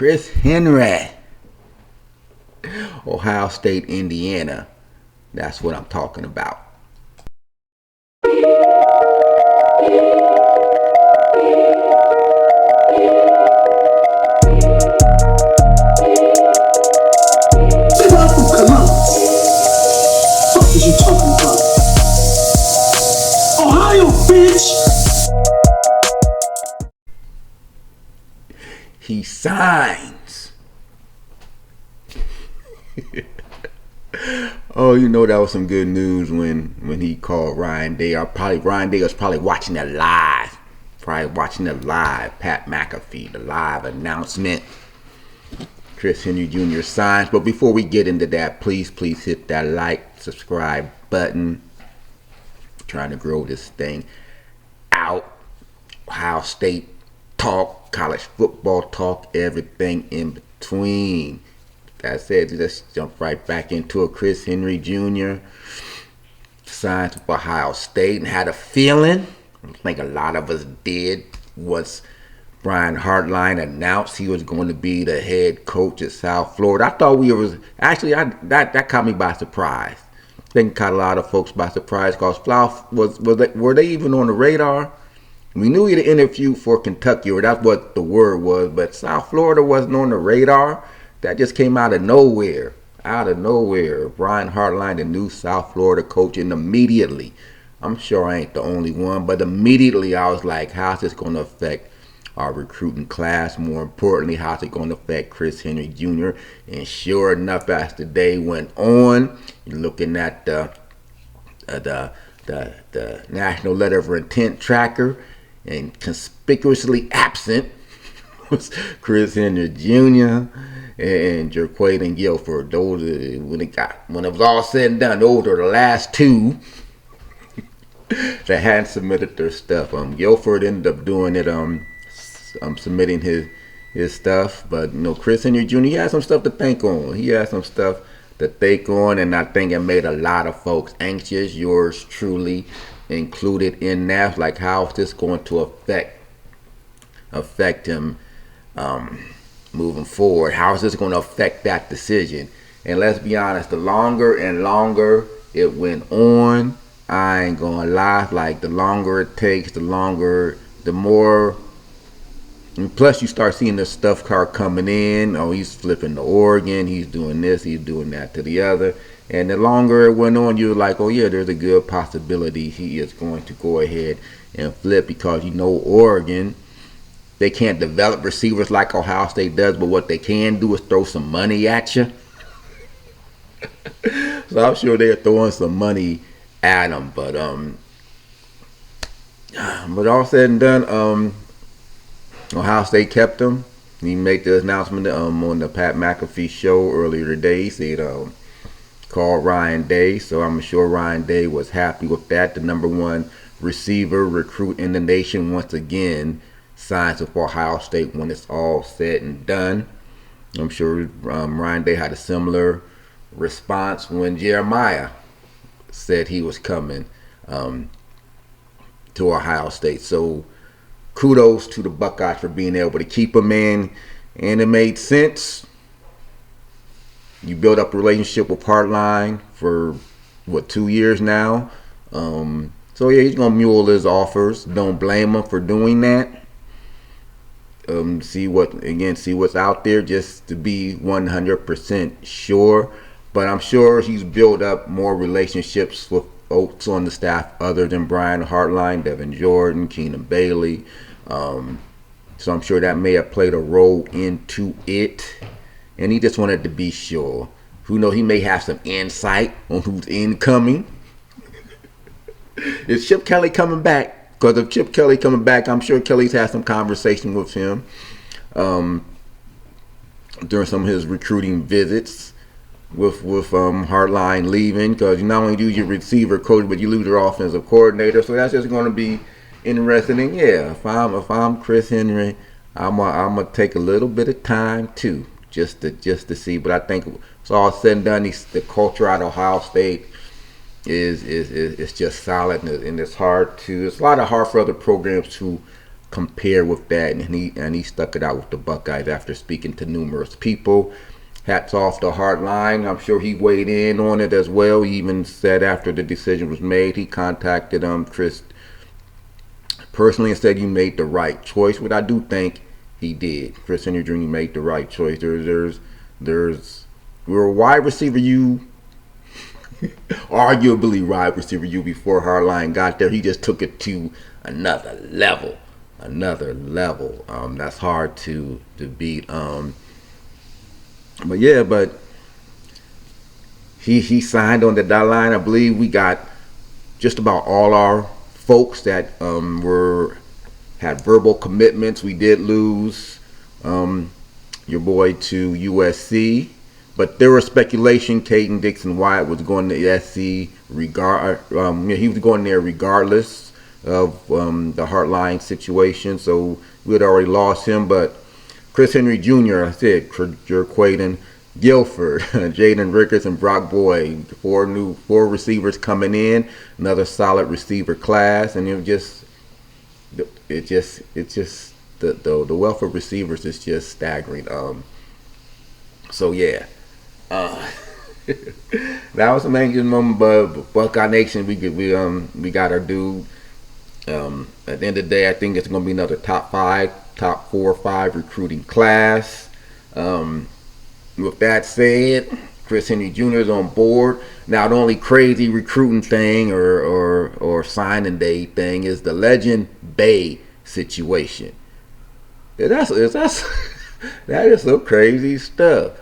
Chris Henry, Ohio State, Indiana. That's what I'm talking about. What is you talking about? Ohio, bitch! He signs. Oh, you know that was some good news when he called Ryan Day. Ryan Day was probably watching it live. Pat McAfee, the live announcement. Chris Henry Jr. signs. But before we get into that, please hit that like, subscribe button. Trying to grow this thing out. Ohio State talk, college football talk, everything in between. That said, let's jump right back into it. Chris Henry Jr. signed with Ohio State and had a feeling, I think a lot of us did, once Brian Hartline announced he was going to be the head coach at South Florida. I thought that caught me by surprise. I think it caught a lot of folks by surprise because were they even on the radar? We knew he had interviewed for Kentucky, or that's what the word was, but South Florida wasn't on the radar. That just came out of nowhere. Brian Hartline, the new South Florida coach, and immediately, I'm sure I ain't the only one, but immediately I was like, how's this going to affect our recruiting class? More importantly, how's it going to affect Chris Henry Jr.? And sure enough, as the day went on, you're looking at the National Letter of Intent tracker, and conspicuously absent was Chris Henry Jr. and Jaquaden Guilford. Those when it was all said and done, those are the last two that hadn't submitted their stuff. Guilford ended up doing it, submitting his stuff, but Chris Henry Jr. he had some stuff to think on. And I think it made a lot of folks anxious. Yours truly included in that. Like, how is this going to affect him moving forward? How is this going to affect that decision? And let's be honest, the longer and longer it went on, I ain't gonna lie, like the longer it takes, the more. And plus, you start seeing this stuff card coming in. Oh, he's flipping to Oregon. He's doing this. He's doing that to the other. And the longer it went on, you're like, oh, yeah, there's a good possibility he is going to go ahead and flip because, Oregon, they can't develop receivers like Ohio State does, but what they can do is throw some money at you. So I'm sure they're throwing some money at him. But all said and done, Ohio State kept him. He made the announcement on the Pat McAfee show earlier today. He said called Ryan Day, so I'm sure Ryan Day was happy with that. The number one receiver recruit in the nation once again signs with Ohio State when it's all said and done. I'm sure Ryan Day had a similar response when Jeremiah said he was coming to Ohio State. So kudos to the Buckeyes for being able to keep him in, and it made sense. You build up a relationship with Hartline for 2 years now. So yeah, he's gonna mule his offers. Don't blame him for doing that. See what's out there, just to be 100% sure. But I'm sure he's built up more relationships with folks on the staff other than Brian Hartline, Devin Jordan, Keenan Bailey. So I'm sure that may have played a role into it. And he just wanted to be sure. Who knows, he may have some insight on who's incoming. Is Chip Kelly coming back? Because if Chip Kelly coming back, I'm sure Kelly's had some conversation with him during some of his recruiting visits with Hartline leaving. Because you not only lose your receiver coach, but you lose your offensive coordinator. So that's just going to be interesting. And yeah, if I'm Chris Henry, I'm gonna take a little bit of time too, just to see. But I think it's all said and done. The culture at Ohio State is just solid, and it's hard to. It's a lot hard for other programs to compare with that, and he stuck it out with the Buckeyes after speaking to numerous people. Hats off to Hardline. I'm sure he weighed in on it as well. He even said after the decision was made, he contacted Chris personally and said you made the right choice, what I do think he did. Chris Henry Jr. made the right choice. We're a wide receiver you, arguably wide receiver you before Hardline got there. He just took it to another level. That's hard to beat. But yeah, but he signed on the dotted line. I believe we got just about all our folks that had verbal commitments. We did lose your boy to USC, but there was speculation Caden Dixon Wyatt was going to SC he was going there regardless of the Heartline situation. So we had already lost him, but Chris Henry Jr., I said, Jerquaden Guilford, Jaden Ricketts, and Brock Boyd, four receivers coming in, another solid receiver class, and the wealth of receivers is just staggering. So yeah, that was an amazing moment. But Buckeye Nation, we got our dude. At the end of the day, I think it's going to be another top 4 or 5 recruiting class. With that said, Chris Henry Jr. is on board. Now, the only crazy recruiting thing or signing day thing is the Legend Bay situation. That is some crazy stuff.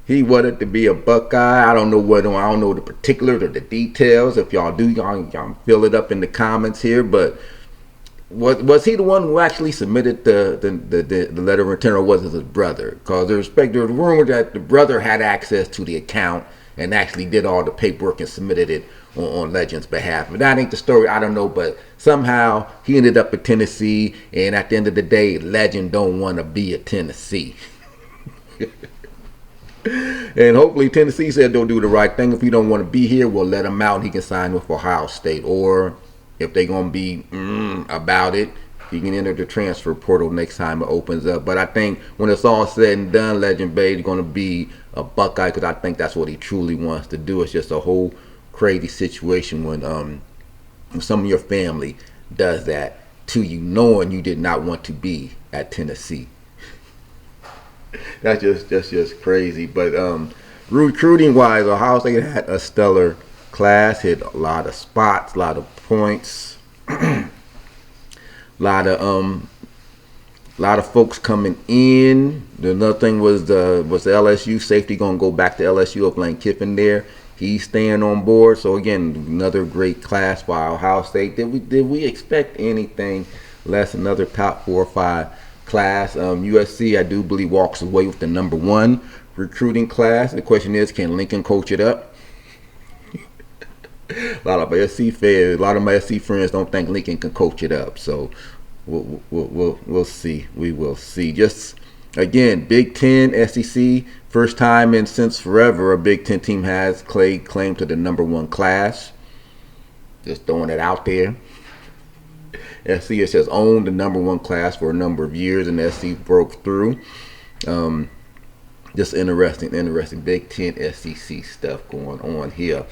He wanted to be a Buckeye. I don't know the particulars or the details. If y'all do, y'all fill it up in the comments here. But was he the one who actually submitted the letter of intent, or was it his brother? Because there was rumor that the brother had access to the account and actually did all the paperwork and submitted it on Legend's behalf. But that ain't the story. I don't know. But somehow he ended up in Tennessee, and at the end of the day, Legend don't want to be at Tennessee. And hopefully Tennessee said they'll do the right thing. If he don't want to be here, we'll let him out and he can sign with Ohio State. Or if they're going to be about it, he can enter the transfer portal next time it opens up. But I think when it's all said and done, Legend Bay is going to be a Buckeye, because I think that's what he truly wants to do. It's just a whole crazy situation when some of your family does that to you, knowing you did not want to be at Tennessee. That's just crazy. But recruiting wise, Ohio State had a stellar class, hit a lot of spots, a lot of points, a lot of folks coming in. Another thing was the LSU safety going to go back to LSU of Lane Kiffin there. He's staying on board. So again, another great class by Ohio State. Did we expect anything less? Another top 4 or 5 class. USC, I do believe, walks away with the number 1 recruiting class. The question is, can Lincoln coach it up? A lot of my SC friends don't think Lincoln can coach it up. So we'll see. We will see. Just again, Big Ten, SEC, first time in since forever a Big Ten team has claim to the number 1 class. Just throwing it out there. SC has owned the number 1 class for a number of years, and SC broke through. Just interesting Big Ten SEC stuff going on here.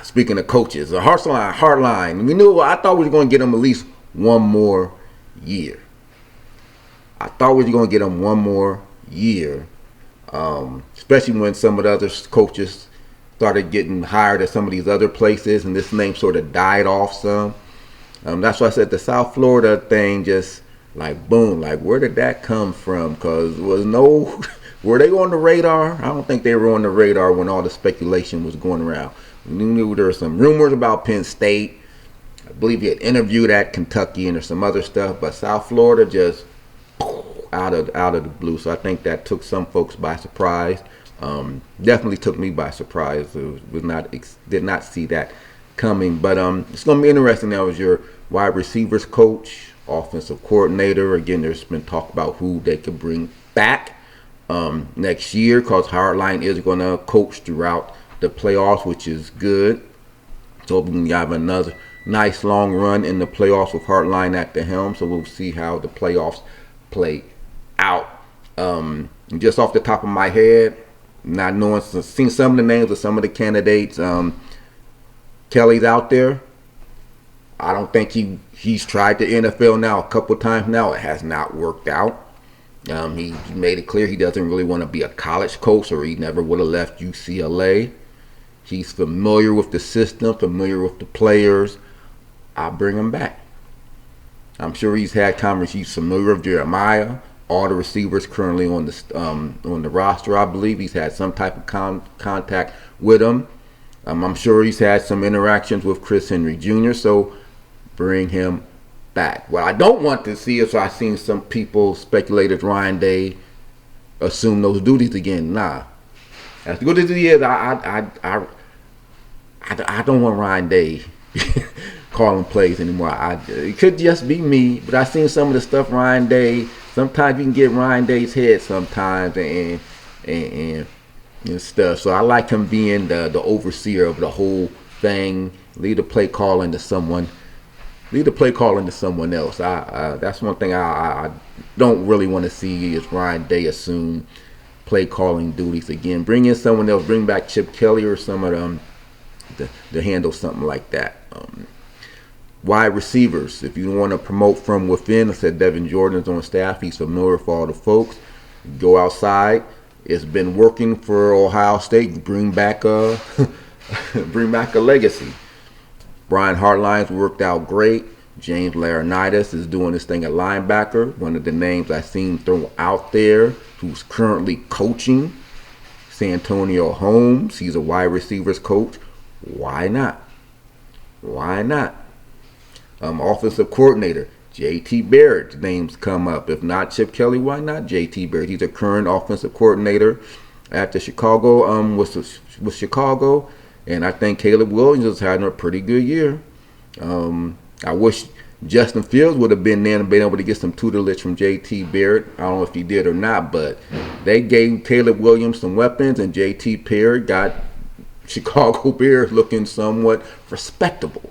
Speaking of coaches, the Hardline. I thought we were going to get them at least one more year. Especially when some of the other coaches started getting hired at some of these other places, and this name sort of died off some. That's why I said the South Florida thing just like boom, like where did that come from? Because were they on the radar? I don't think they were on the radar when all the speculation was going around. We knew there were some rumors about Penn State. I believe he had interviewed at Kentucky and there's some other stuff, but South Florida just out of the blue. So I think that took some folks by surprise. Definitely took me by surprise. Did not see that coming. But it's going to be interesting now as your wide receivers coach, offensive coordinator. Again, there's been talk about who they could bring back next year, because Hardline is going to coach throughout the playoffs, which is good. So we can have nice long run in the playoffs with Hartline at the helm. So we'll see how the playoffs play out. Just off the top of my head, not knowing, seen some of the names of some of the candidates. Kelly's out there. I don't think he's tried the NFL now a couple times now. It has not worked out. He made it clear he doesn't really want to be a college coach, or he never would have left UCLA. He's familiar with the system, familiar with the players. I'll bring him back. I'm sure he's had conversations. He's familiar with Jeremiah, all the receivers currently on the roster. I believe he's had some type of contact with him. I'm sure he's had some interactions with Chris Henry Jr., so bring him back. What I don't want to see is, I've seen some people speculate that Ryan Day assume those duties again. Nah. As good as he is, I don't want Ryan Day calling plays anymore. It could just be me, but I've seen some of the stuff Ryan Day. Sometimes you can get Ryan Day's head sometimes and stuff. So I like him being the overseer of the whole thing. Leave the play calling to someone. Leave the play calling to someone else. That's one thing I don't really want to see is Ryan Day assume play calling duties again. Bring in someone else. Bring back Chip Kelly or some of them to handle something like that. Wide receivers. If you want to promote from within, I said Devin Jordan's on staff. He's familiar with all the folks. Go outside. It's been working for Ohio State. Bring back a legacy. Brian Hartline's worked out great. James Laurinaitis is doing this thing at linebacker. One of the names I've seen thrown out there, who's currently coaching, Santonio Holmes. He's a wide receivers coach. Why not? Why not? Offensive coordinator, J.T. Barrett's names come up. If not Chip Kelly, why not J.T. Barrett? He's a current offensive coordinator at the Chicago, with Chicago. And I think Caleb Williams is having a pretty good year. I wish Justin Fields would have been there and been able to get some tutelage from J.T. Barrett. I don't know if he did or not, but they gave Caleb Williams some weapons, and J.T. Barrett got Chicago Bears looking somewhat respectable.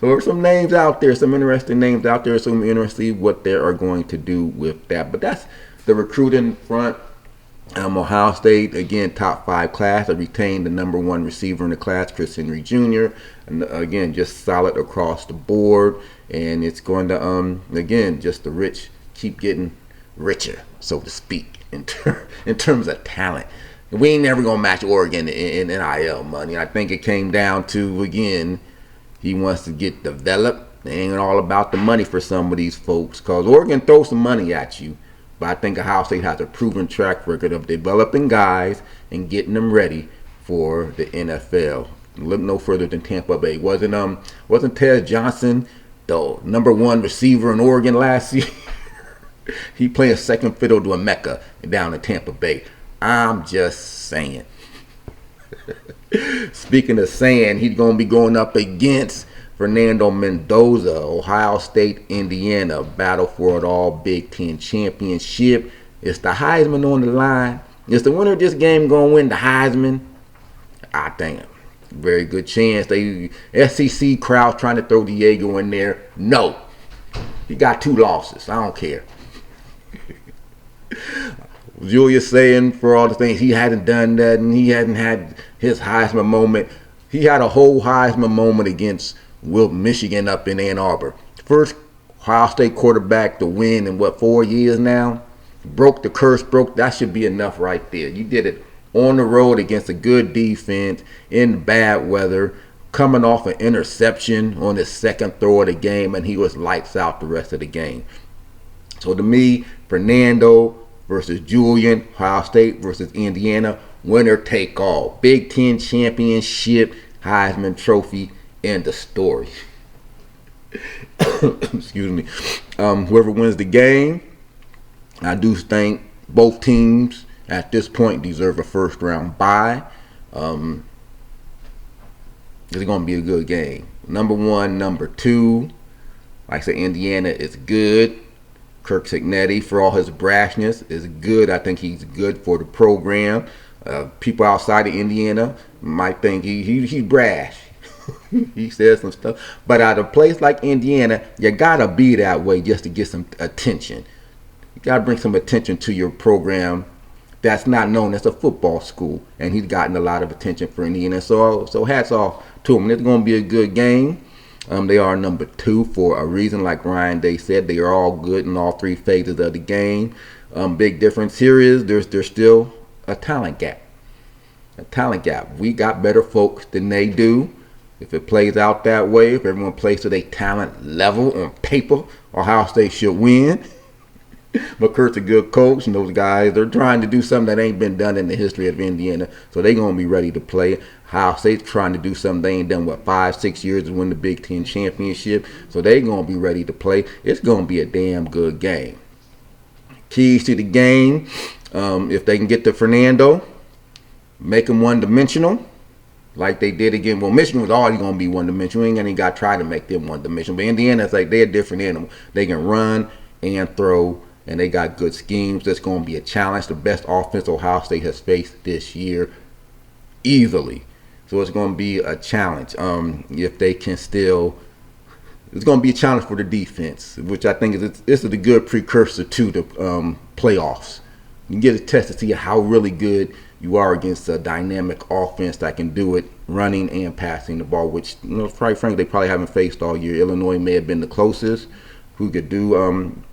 So there's some names out there, some interesting names out there. So I'm interested to see what they are going to do with that. But that's the recruiting front. Ohio State, again, top 5 class. I retained the number 1 receiver in the class, Chris Henry Jr. And again, just solid across the board. And it's going to, again, just the rich keep getting richer, so to speak, in terms of talent. We ain't never going to match Oregon in NIL money. I think it came down to, again, he wants to get developed. It ain't all about the money for some of these folks, because Oregon throws some money at you. But I think Ohio State has a proven track record of developing guys and getting them ready for the NFL. Look no further than Tampa Bay. Wasn't Ted Johnson the number 1 receiver in Oregon last year? He playing second fiddle to Emeka down in Tampa Bay. I'm just saying. Speaking of saying, he's going to be going up against Fernando Mendoza, Ohio State, Indiana, battle for it all Big Ten championship. It's the Heisman on the line. Is the winner of this game going to win the Heisman? I think very good chance. They SEC crowd trying to throw Diego in there. No, he got 2 losses. I don't care. Julius saying for all the things he hadn't done that, and he hadn't had his Heisman moment. He had a whole Heisman moment against Michigan up in Ann Arbor. First Ohio State quarterback to win in 4 years now. Broke the curse, that should be enough right there. You did it on the road against a good defense in bad weather, coming off an interception on his second throw of the game, and he was lights out the rest of the game. So to me, Fernando versus Julian, Ohio State versus Indiana, winner take all. Big Ten championship, Heisman Trophy, end of story. Excuse me. Whoever wins the game, I do think both teams at this point deserve a first round bye. It's going to be a good game. Number 1, number 2. Like I said, Indiana is good. Kirk Signetti, for all his brashness, is good. I think he's good for the program. People outside of Indiana might think he's brash. He said some stuff. But at a place like Indiana, you gotta be that way just to get some attention. You gotta bring some attention to your program that's not known as a football school, and he's gotten a lot of attention for Indiana. So hats off to him. It's gonna be a good game. They are number 2 for a reason, like Ryan Day said. They are all good in all 3 phases of the game. Big difference here is there's still a talent gap. A talent gap. We got better folks than they do. If it plays out that way, if everyone plays to their talent level on paper, Ohio State should win. McCurt's a good coach, and those guys, they're trying to do something that ain't been done in the history of Indiana, so they're going to be ready to play. Ohio State's trying to do something they ain't done, 5-6 years to win the Big Ten championship, so they're going to be ready to play. It's going to be a damn good game. Keys to the game, if they can get to Fernando, make him one-dimensional, like they did again. Well, Michigan was already going to be one-dimensional. We ain't going to try to make them one-dimensional. But Indiana, it's like they're a different animal. They can run and throw, and they got good schemes. That's going to be a challenge. The best offense Ohio State has faced this year, easily. So it's going to be a challenge. If they can still, it's going to be a challenge for the defense, which I think this is a good precursor to the playoffs. You get a test to see how really good you are against a dynamic offense that can do it running and passing the ball, which, quite frankly, they probably haven't faced all year. Illinois may have been the closest who could do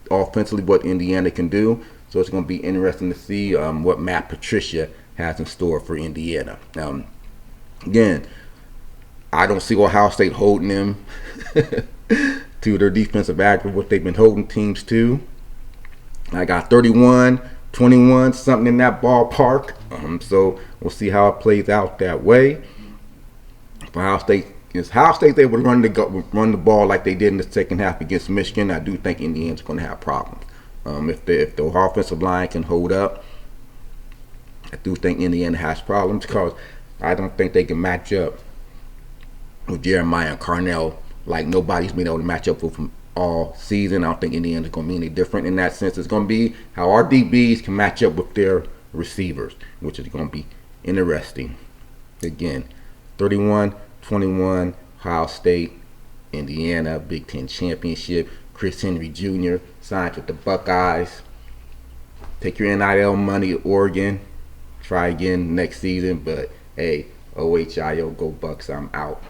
offensively what Indiana can do. So it's going to be interesting to see what Matt Patricia has in store for Indiana. Again, I don't see Ohio State holding them to their defensive act of what they've been holding teams to. I got 31-21, something in that ballpark. So we'll see how it plays out that way. For Ohio State, Ohio State able to run the ball like they did in the second half against Michigan, I do think Indiana's going to have problems. If the offensive line can hold up, I do think Indiana has problems because I don't think they can match up with Jeremiah and Carnell like nobody's been able to match up with them all season. I don't think Indiana's going to be any different in that sense. It's going to be how our DBs can match up with their receivers, which is going to be interesting. Again, 31-21, Ohio State, Indiana, Big Ten championship. Chris Henry Jr. signed with the Buckeyes. Take your NIL money to Oregon. Try again next season, but hey, OHIO, go Bucks, I'm out.